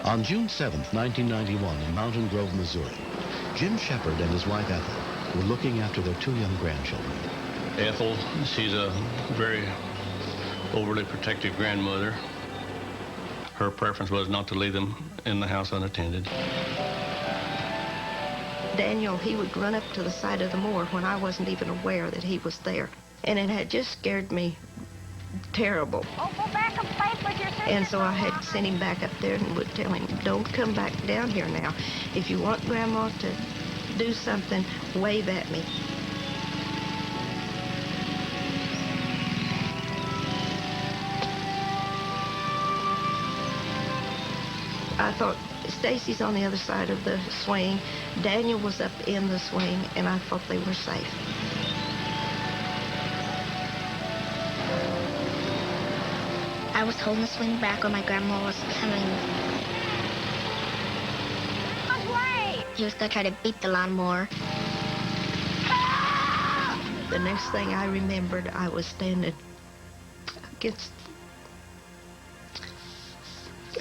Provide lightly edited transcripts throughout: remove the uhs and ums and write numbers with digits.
On June 7th, 1991, in Mountain Grove, Missouri, Jim Shepard and his wife Ethel were looking after their 2 young grandchildren. Ethel, she's a very overly protective grandmother. Her preference was not to leave them in the house unattended. Daniel, he would run up to the side of the mower when I wasn't even aware that he was there. And it had just scared me terrible. Oh, go back and play with your sister. And so I had sent him back up there and would tell him, don't come back down here now. If you want Grandma to do something, wave at me. I thought, Stacy's on the other side of the swing. Daniel was up in the swing, and I thought they were safe. I was holding the swing back when my grandma was coming. He was going to try to beat the lawnmower. The next thing I remembered, I was standing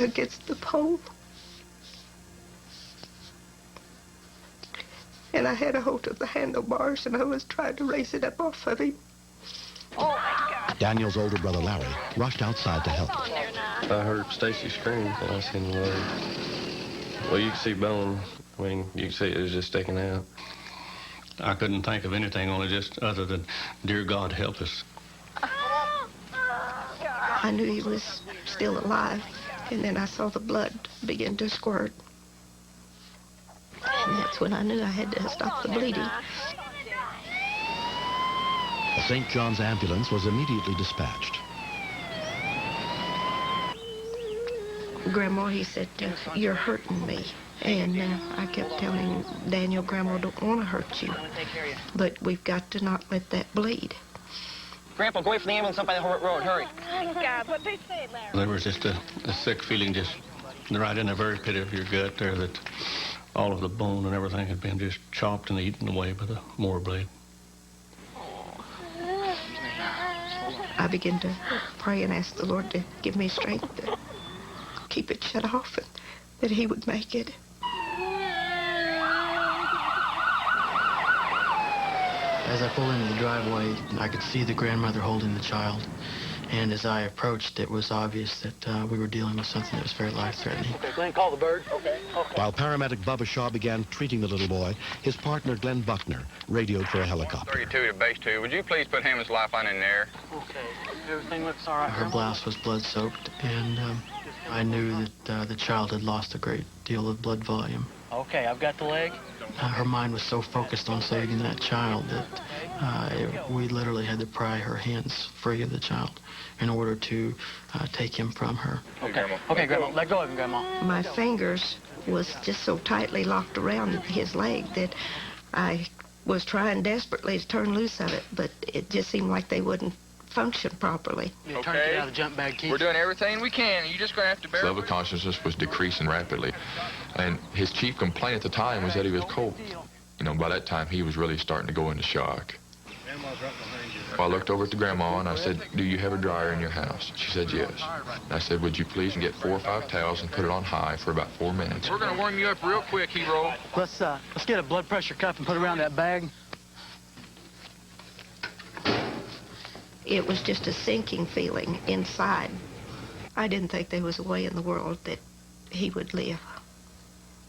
against the pole. And I had a hold of the handlebars, and I was trying to raise it up off of him. Oh, my God. Daniel's older brother, Larry, rushed outside to help. I heard Stacy scream, and I seen the leg. Well, you could see bone. I mean, you could see it was just sticking out. I couldn't think of anything only just other than, dear God, help us. I knew he was still alive, and then I saw the blood begin to squirt. And that's when I knew I had to stop the bleeding. A St. John's ambulance was immediately dispatched. Grandma, he said, you're hurting me. And I kept telling Daniel, Grandma don't want to hurt you. But we've got to not let that bleed. Grandpa, go away from the ambulance up by the road. Hurry. Oh, God, what they say, Larry? There was just a sick feeling just right in the very pit of your gut there that all of the bone and everything had been just chopped and eaten away by the mower blade. I began to pray and ask the Lord to give me strength to keep it shut off and that he would make it. As I pulled into the driveway, I could see the grandmother holding the child. And as I approached, it was obvious that we were dealing with something that was very life-threatening. Okay, Glenn, call the bird. Okay. While paramedic Bubba Shaw began treating the little boy, his partner, Glenn Buckner, radioed for a helicopter. 32 to base 2. Would you please put Hammond's lifeline in there? Okay. Everything looks all right. Her blouse was blood-soaked, and I knew that the child had lost a great deal of blood volume. Okay, I've got the leg. Her mind was so focused on saving that child that we literally had to pry her hands free of the child in order to take him from her. Okay, okay, Grandma, let go of him, Grandma. My fingers was just so tightly locked around his leg that I was trying desperately to turn loose of it, but it just seemed like they wouldn't function properly. You turn it out of the jump bag, Keith. We're doing everything we can. You're just going to have to bear His level with of consciousness was decreasing rapidly. And his chief complaint at the time was that he was cold. You know, by that time, he was really starting to go into shock. I looked over at the grandma and I said, do you have a dryer in your house? She said, yes. And I said, would you please get 4 or 5 towels and put it on high for about 4 minutes? We're going to warm you up real quick, hero. Let's get a blood pressure cuff and put it around that bag. It was just a sinking feeling inside. I didn't think there was a way in the world that he would live.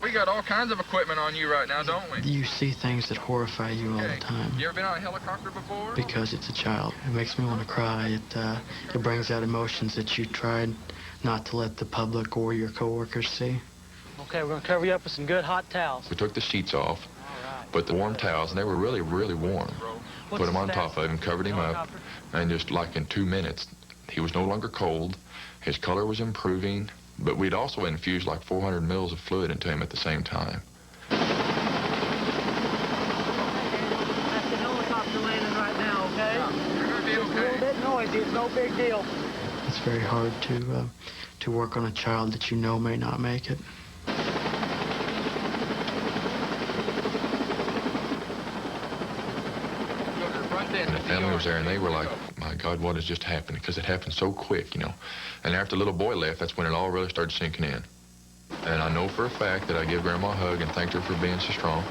We got all kinds of equipment on you right now, don't we? You see things that horrify you all the time. You ever been on a helicopter before? Because it's a child. It makes me want to cry. It brings out emotions that you tried not to let the public or your coworkers see. Okay, we're going to cover you up with some good hot towels. We took the sheets off, but the warm towels, and they were really, really warm. Put them on top of him, covered him up, and just like in 2 minutes, he was no longer cold. His color was improving, but we'd also infused like 400 mils of fluid into him at the same time. That's the helicopter landing right now, okay? You're going to be It's a little okay. bit noisy. It's no big deal. It's very hard to work on a child that you know may not make it. And the family was there, and they were like, my God, what has just happened? Because it happened so quick, you know. And after the little boy left, that's when it all really started sinking in. And I know for a fact that I give Grandma a hug and thanked her for being so strong.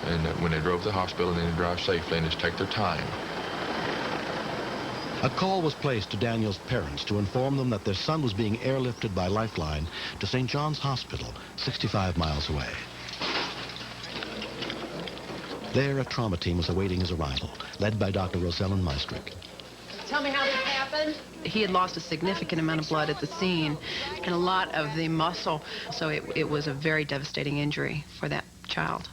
And that when they drove to the hospital, they drive safely and just take their time. A call was placed to Daniel's parents to inform them that their son was being airlifted by Lifeline to St. John's Hospital, 65 miles away. There, a trauma team was awaiting his arrival, led by Dr. Rosellen Meistrick. Tell me how this happened. He had lost a significant amount of blood at the scene and a lot of the muscle, so it was a very devastating injury for that child.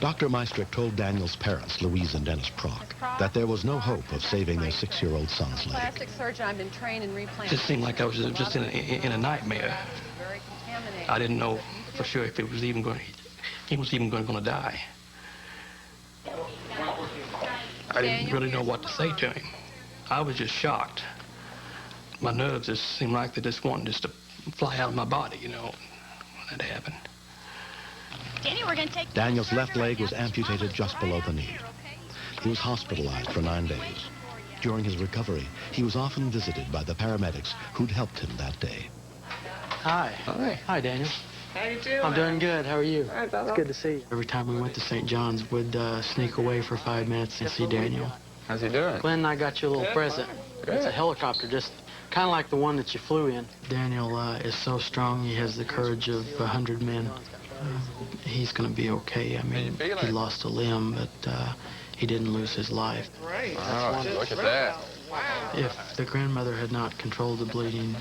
Dr. Meistrick told Daniel's parents, Louise and Dennis Prock, that there was no hope of saving their 6-year-old son's leg. Plastic surgeon, I've been trained in replanting. It just seemed like I was just in a nightmare. Very contaminated. I didn't know for sure if he was even going to die. I didn't really know what to say to him. I was just shocked. My nerves just seemed like they just wanted to fly out of my body, you know, when that happened. Danny, we're gonna take Daniel's left leg was amputated just below the knee. He was hospitalized for 9 days. During his recovery, he was often visited by the paramedics who'd helped him that day. Hi. Hi. Hi, Daniel. How you doing? I'm doing good. How are you? Hi, Bubba. It's good to see you. Every time we went to St. John's, we'd sneak away for 5 minutes and see Daniel. How's he doing? Glenn, I got you a little present. It's a helicopter, just kind of like the one that you flew in. Daniel is so strong, he has the courage of 100 men. He's going to be okay. I mean, he lost a limb, but he didn't lose his life. Great. Oh, look at that. If the grandmother had not controlled the bleeding,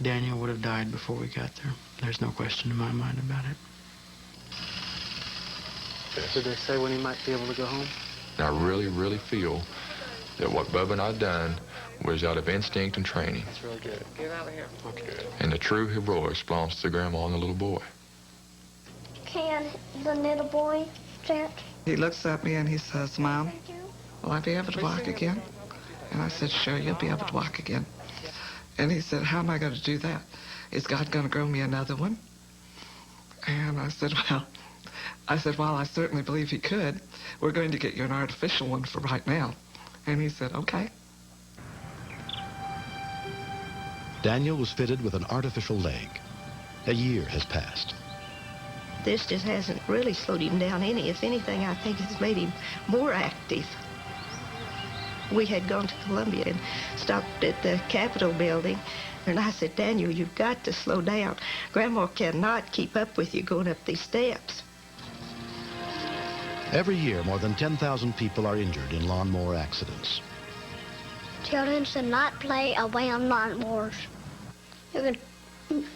Daniel would have died before we got there. There's no question in my mind about it. Did they say when he might be able to go home? And I really, really feel that what Bubba and I done was out of instinct and training. That's really good. Get out of here. Okay. And the true heroics belongs to the grandma and the little boy. Can the little boy sit? He looks at me and he says, Mom, will I be able to walk again? And I said, sure, you'll be able to walk again. And he said, how am I going to do that? Is God going to grow me another one? And I said, well, I certainly believe he could. We're going to get you an artificial one for right now. And he said, okay. Daniel was fitted with an artificial leg. A year has passed. This just hasn't really slowed him down any. If anything, I think it's made him more active. We had gone to Columbia and stopped at the Capitol building, and I said, Daniel, you've got to slow down. Grandma cannot keep up with you going up these steps. Every year, more than 10,000 people are injured in lawnmower accidents. Children should not play away on lawnmowers.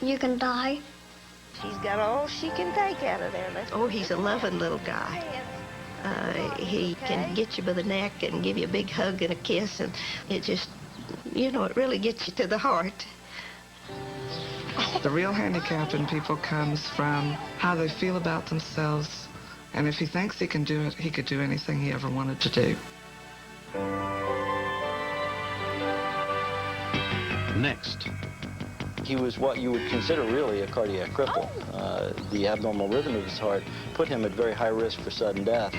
You can die. She's got all she can take out of there. Oh, he's a loving little guy. He can get you by the neck and give you a big hug and a kiss, and it just, you know, it really gets you to the heart. The real handicap in people comes from how they feel about themselves. And if he thinks he can do it, he could do anything he ever wanted to do. Next. He was what you would consider really a cardiac cripple. The abnormal rhythm of his heart put him at very high risk for sudden death.